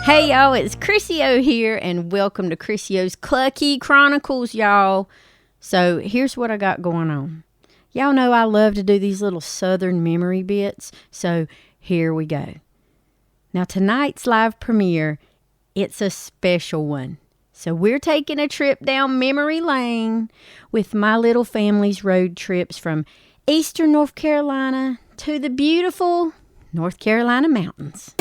Hey y'all, it's CrissyO here, and welcome to CrissyO's Clucky Chronicles, y'all. So here's what I got going on. Y'all know I love to do these little southern memory bits, so here we go. Now tonight's live premiere, it's a special one. So we're taking a trip down memory lane with my little family's road trips from eastern North Carolina to the beautiful North Carolina mountains.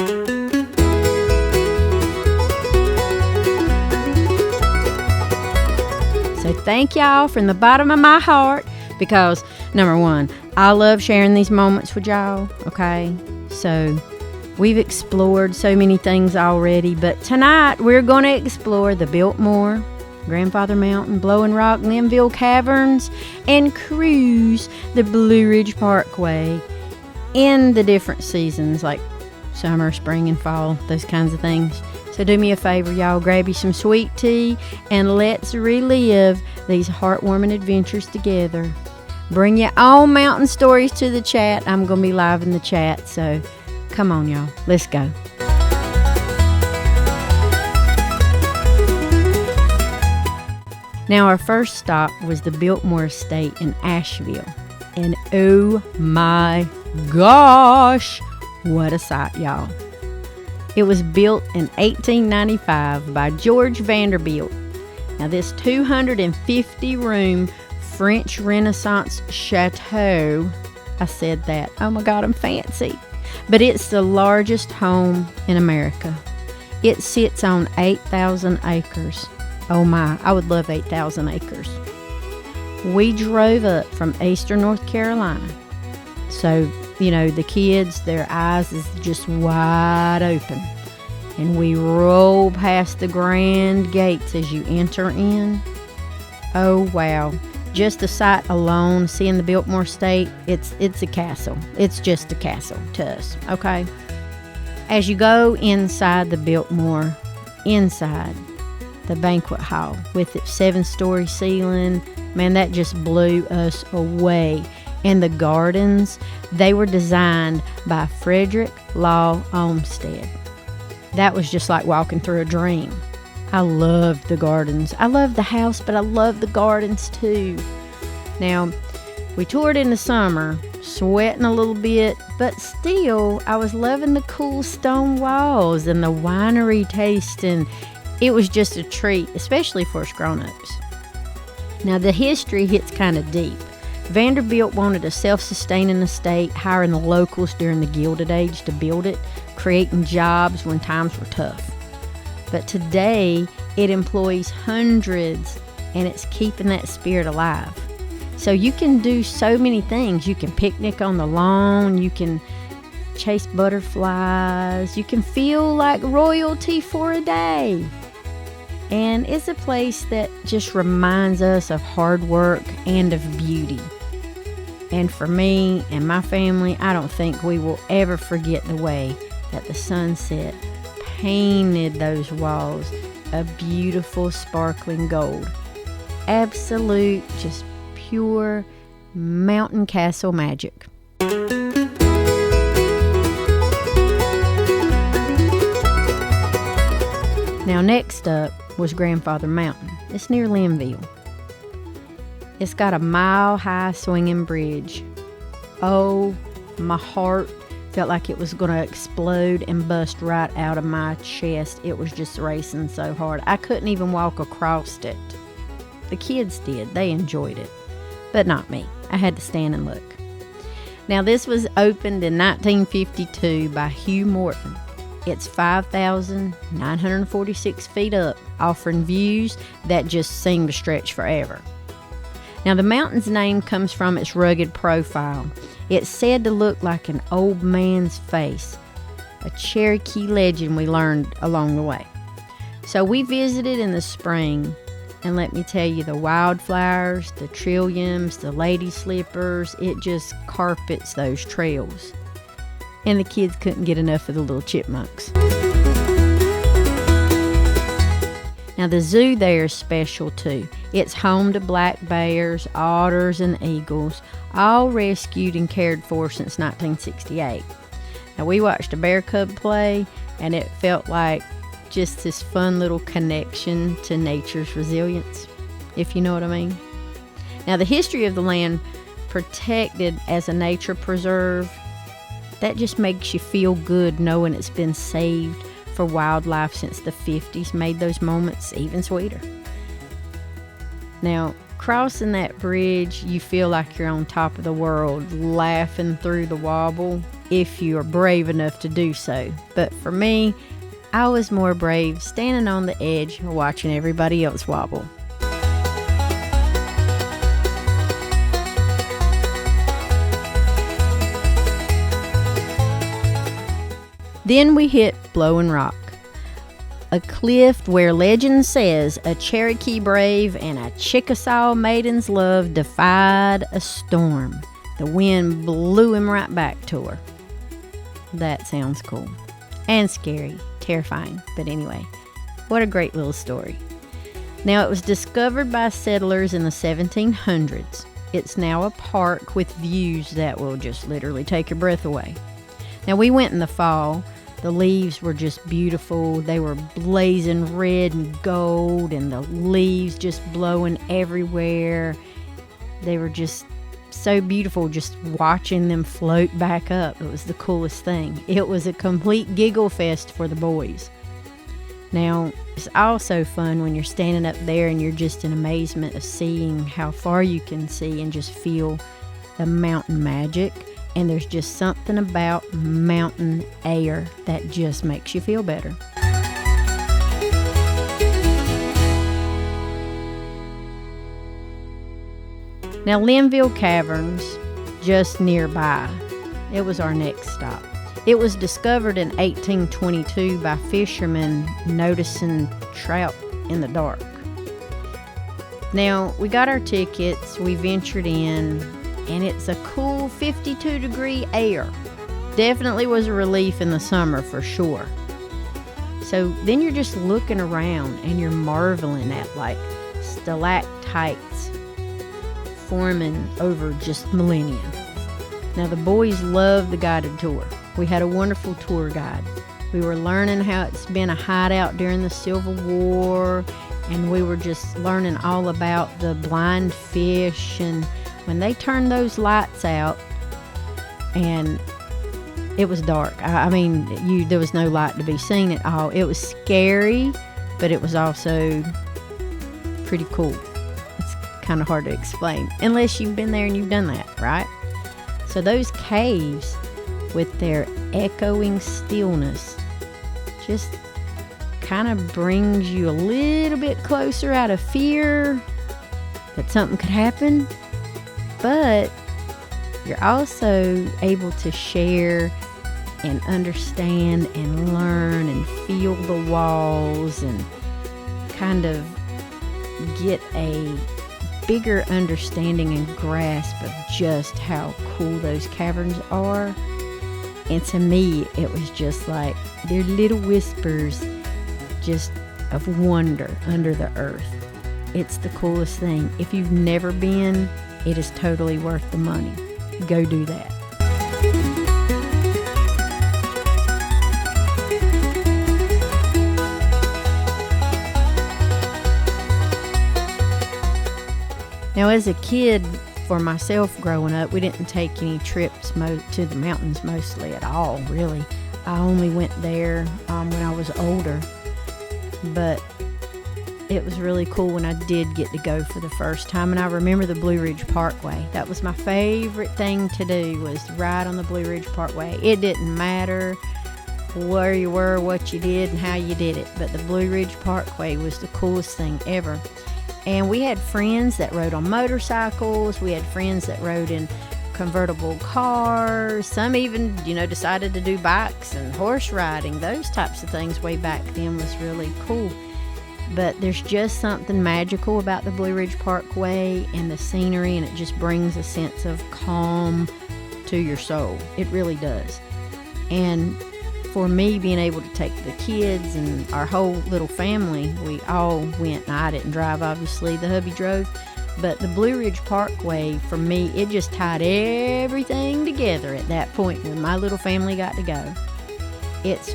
So thank y'all from the bottom of my heart because, number one, I love sharing these moments with y'all, okay? So we've explored so many things already, but tonight we're going to explore the Biltmore, Grandfather Mountain, Blowing Rock, Linville Caverns, and cruise the Blue Ridge Parkway in the different seasons like summer, spring, and fall, those kinds of things. So do me a favor, y'all, grab you some sweet tea and let's relive these heartwarming adventures together. Bring your own mountain stories to the chat. I'm going to be live in the chat, so come on, y'all. Let's go. Now, our first stop was the Biltmore Estate in Asheville. And oh my gosh, what a sight, y'all. It was built in 1895 by George Vanderbilt. Now this 250-room French Renaissance chateau, I said that, oh my God, I'm fancy. But it's the largest home in America. It sits on 8,000 acres. Oh my, I would love 8,000 acres. We drove up from eastern North Carolina. So, you know, the kids, their eyes is just wide open. And we roll past the grand gates as you enter in. Oh, wow. Just the sight alone, seeing the Biltmore Estate, it's a castle. It's just a castle to us, okay? As you go inside the Biltmore, inside the banquet hall with its 7-story ceiling, man, that just blew us away. And the gardens, they were designed by Frederick Law Olmsted. That was just like walking through a dream. I loved the gardens. I loved the house, but I loved the gardens too. Now, we toured in the summer, sweating a little bit, but still, I was loving the cool stone walls and the winery tasting. It was just a treat, especially for us grown-ups. Now, the history hits kind of deep. Vanderbilt wanted a self-sustaining estate, hiring the locals during the Gilded Age to build it, creating jobs when times were tough. But today, it employs hundreds, and it's keeping that spirit alive. So you can do so many things. You can picnic on the lawn, you can chase butterflies, you can feel like royalty for a day. And it's a place that just reminds us of hard work and of beauty. And for me and my family, I don't think we will ever forget the way that the sunset painted those walls a beautiful sparkling gold. Absolute, just pure mountain castle magic. Now next up was Grandfather Mountain. It's near Linville. It's got a mile-high swinging bridge. Oh, my heart felt like it was going to explode and bust right out of my chest. It was just racing so hard. I couldn't even walk across it. The kids did. They enjoyed it. But not me. I had to stand and look. Now, this was opened in 1952 by Hugh Morton. It's 5,946 feet up, offering views that just seem to stretch forever. Now, the mountain's name comes from its rugged profile. It's said to look like an old man's face, a Cherokee legend we learned along the way. So we visited in the spring, and let me tell you, the wildflowers, the trilliums, the lady slippers, it just carpets those trails. And the kids couldn't get enough of the little chipmunks. Now, the zoo there is special too. It's home to black bears, otters, and eagles, all rescued and cared for since 1968. Now, we watched a bear cub play, and it felt like just this fun little connection to nature's resilience, if you know what I mean. Now, the history of the land protected as a nature preserve, that just makes you feel good knowing it's been saved for wildlife since the 50s, made those moments even sweeter. Now, crossing that bridge, you feel like you're on top of the world, laughing through the wobble, if you are brave enough to do so. But for me, I was more brave standing on the edge watching everybody else wobble. Then we hit Blowing Rock, a cliff where legend says a Cherokee brave and a Chickasaw maiden's love defied a storm. The wind blew him right back to her. That sounds cool. And scary, terrifying, but anyway, what a great little story. Now, it was discovered by settlers in the 1700s. It's now a park with views that will just literally take your breath away. Now, we went in the fall. The leaves were just beautiful. They were blazing red and gold, and the leaves just blowing everywhere. They were just so beautiful, just watching them float back up. It was the coolest thing. It was a complete giggle fest for the boys. Now, it's also fun when you're standing up there and you're just in amazement of seeing how far you can see and just feel the mountain magic. And there's just something about mountain air that just makes you feel better. Now, Linville Caverns, just nearby, it was our next stop. It was discovered in 1822 by fishermen noticing trout in the dark. Now, we got our tickets, we ventured in, and it's a cool 52-degree air. Definitely was a relief in the summer for sure. So then you're just looking around and you're marveling at like stalactites forming over just millennia. Now, the boys loved the guided tour. We had a wonderful tour guide. We were learning how it's been a hideout during the Civil War, and we were just learning all about the blind fish. And when they turned those lights out and it was dark, there was no light to be seen at all. It was scary, but it was also pretty cool. It's kind of hard to explain unless you've been there and you've done that, right? So those caves with their echoing stillness just kind of brings you a little bit closer out of fear that something could happen. But you're also able to share and understand and learn and feel the walls and kind of get a bigger understanding and grasp of just how cool those caverns are. And to me, it was just like they're little whispers just of wonder under the earth. It's the coolest thing. If you've never been, it is totally worth the money. Go do that. Now, as a kid, for myself growing up, we didn't take any trips to the mountains mostly at all, really. I only went there when I was older. But it was really cool when I did get to go for the first time. And I remember the Blue Ridge Parkway. That was my favorite thing to do, was ride on the Blue Ridge Parkway. It didn't matter where you were, what you did, and how you did it. But the Blue Ridge Parkway was the coolest thing ever. And we had friends that rode on motorcycles. We had friends that rode in convertible cars. Some even, decided to do bikes and horse riding. Those types of things way back then was really cool. But there's just something magical about the Blue Ridge Parkway and the scenery, and it just brings a sense of calm to your soul. It really does. And for me, being able to take the kids and our whole little family, we all went. I didn't drive, obviously. The hubby drove. But the Blue Ridge Parkway, for me, it just tied everything together at that point when my little family got to go. It's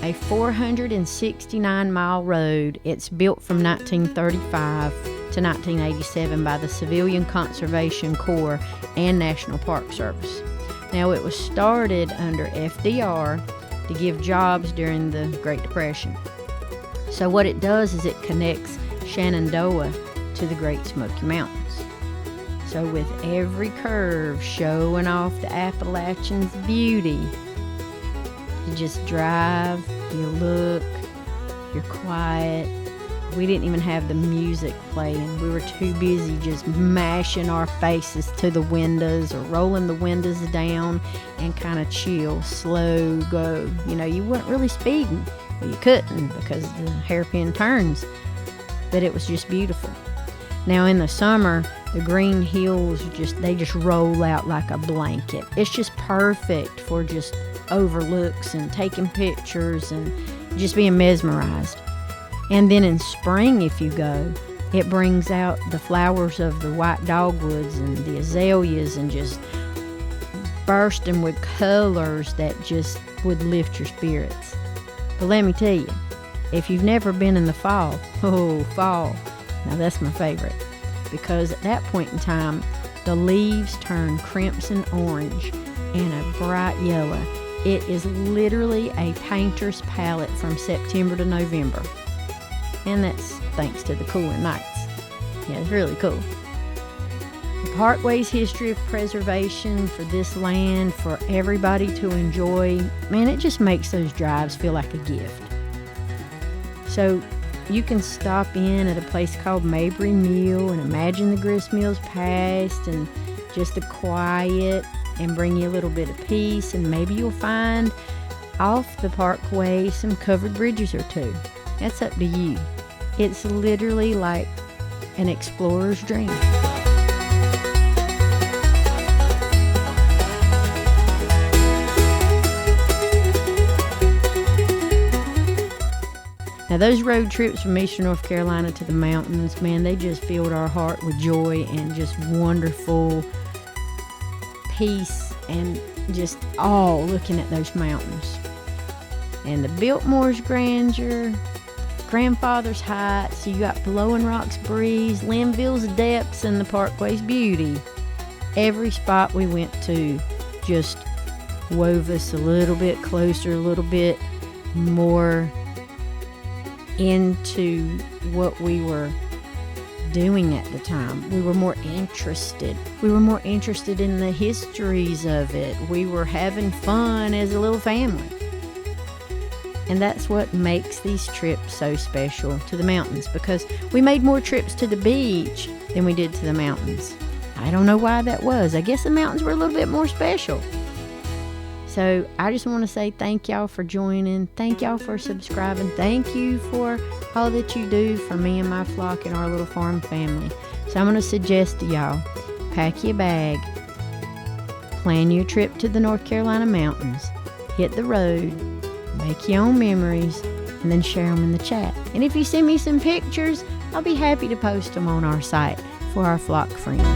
a 469-mile road. It's built from 1935 to 1987 by the Civilian Conservation Corps and National Park Service. Now, it was started under FDR to give jobs during the Great Depression. So what it does is it connects Shenandoah to the Great Smoky Mountains. So with every curve showing off the Appalachians' beauty, you just drive, you look, you're quiet. We didn't even have the music playing. We were too busy just mashing our faces to the windows or rolling the windows down and kind of chill, slow go. You know, you weren't really speeding. Well, you couldn't because of the hairpin turns, but it was just beautiful. Now in the summer, the green hills they just roll out like a blanket. It's just perfect for just overlooks and taking pictures and just being mesmerized. And then in spring, if you go, it brings out the flowers of the white dogwoods and the azaleas and just bursting with colors that just would lift your spirits. But let me tell you, if you've never been in the fall, fall, now that's my favorite, because at that point in time, the leaves turn crimson orange and a bright yellow. It is literally a painter's palette from September to November. And that's thanks to the cooler nights. Yeah, it's really cool. The Parkway's history of preservation for this land, for everybody to enjoy, man, it just makes those drives feel like a gift. So you can stop in at a place called Mabry Mill and imagine the grist mills past and just the quiet and bring you a little bit of peace, and maybe you'll find off the parkway some covered bridges or two. That's up to you. It's literally like an explorer's dream. Now those road trips from eastern North Carolina to the mountains, man, they just filled our heart with joy and just wonderful peace and just awe looking at those mountains. And the Biltmore's grandeur, Grandfather's Heights, you got Blowing Rock's breeze, Linville's depths, and the Parkway's beauty. Every spot we went to just wove us a little bit closer, a little bit more into what we were doing at the time. We were more interested. We were more interested in the histories of it. We were having fun as a little family. And that's what makes these trips so special to the mountains, because we made more trips to the beach than we did to the mountains. I don't know why that was. I guess the mountains were a little bit more special. So I just want to say thank y'all for joining. Thank y'all for subscribing. Thank you for all that you do for me and my flock and our little farm family. So I'm going to suggest to y'all, pack your bag, plan your trip to the North Carolina mountains, hit the road, make your own memories, and then share them in the chat. And if you send me some pictures, I'll be happy to post them on our site for our flock friends.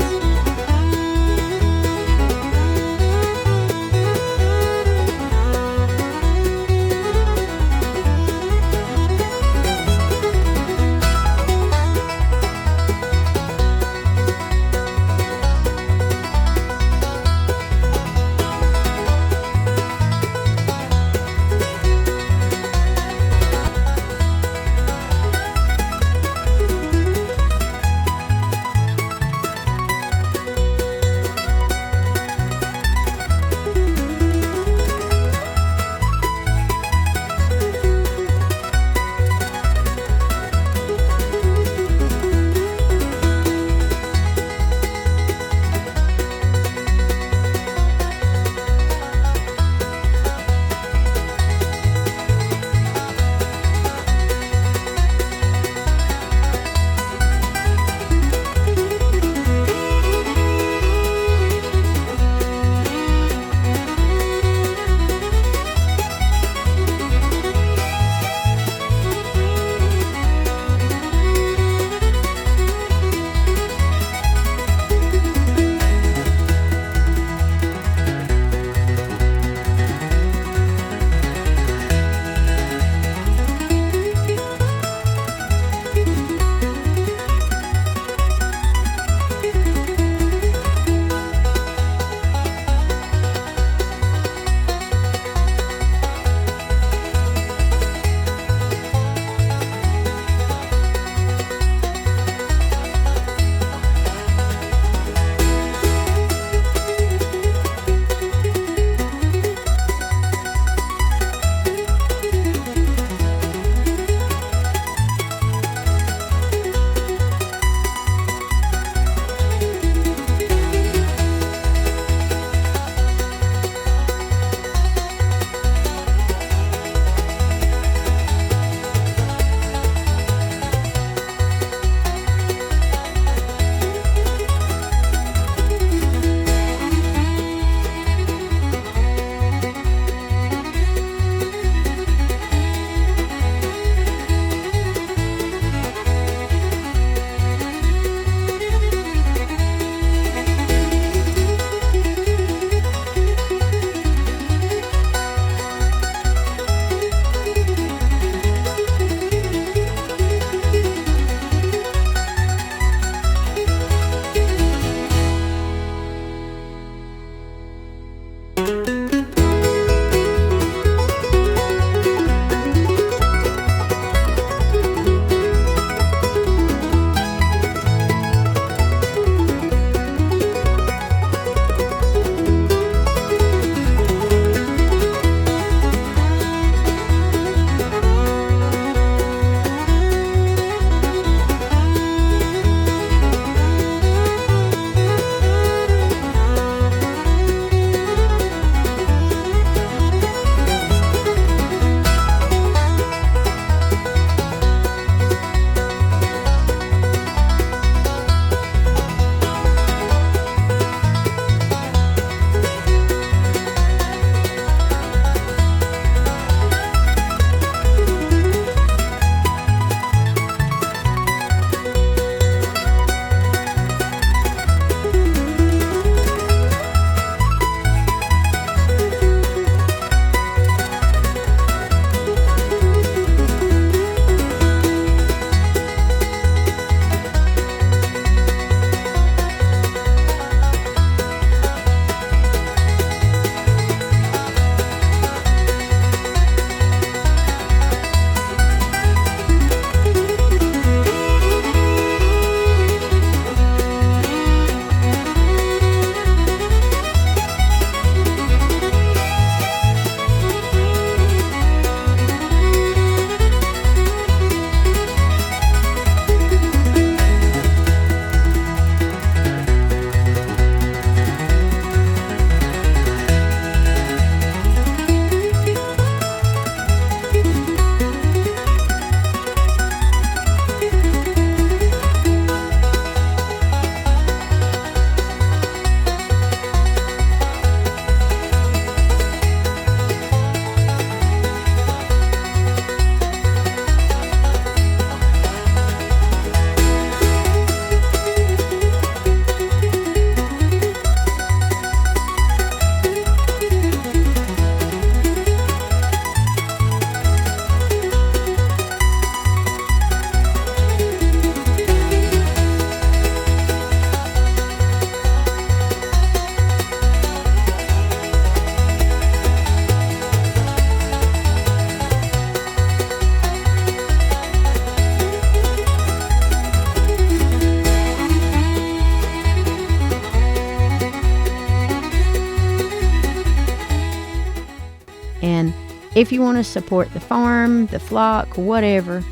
And if you want to support the farm, the flock, whatever,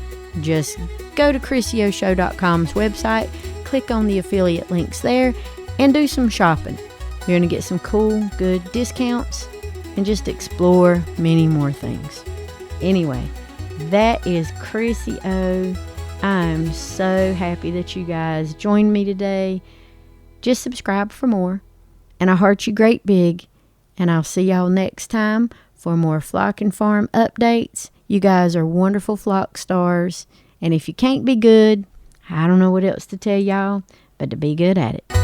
just go to CrissyOShow.com's website, click on the affiliate links there, and do some shopping. You're going to get some cool, good discounts and just explore many more things. Anyway, that is Crissy O. I'm so happy that you guys joined me today. Just subscribe for more. And I heart you great big. And I'll see y'all next time for more flock and farm updates. You guys are wonderful flock stars. And if you can't be good, I don't know what else to tell y'all, but to be good at it.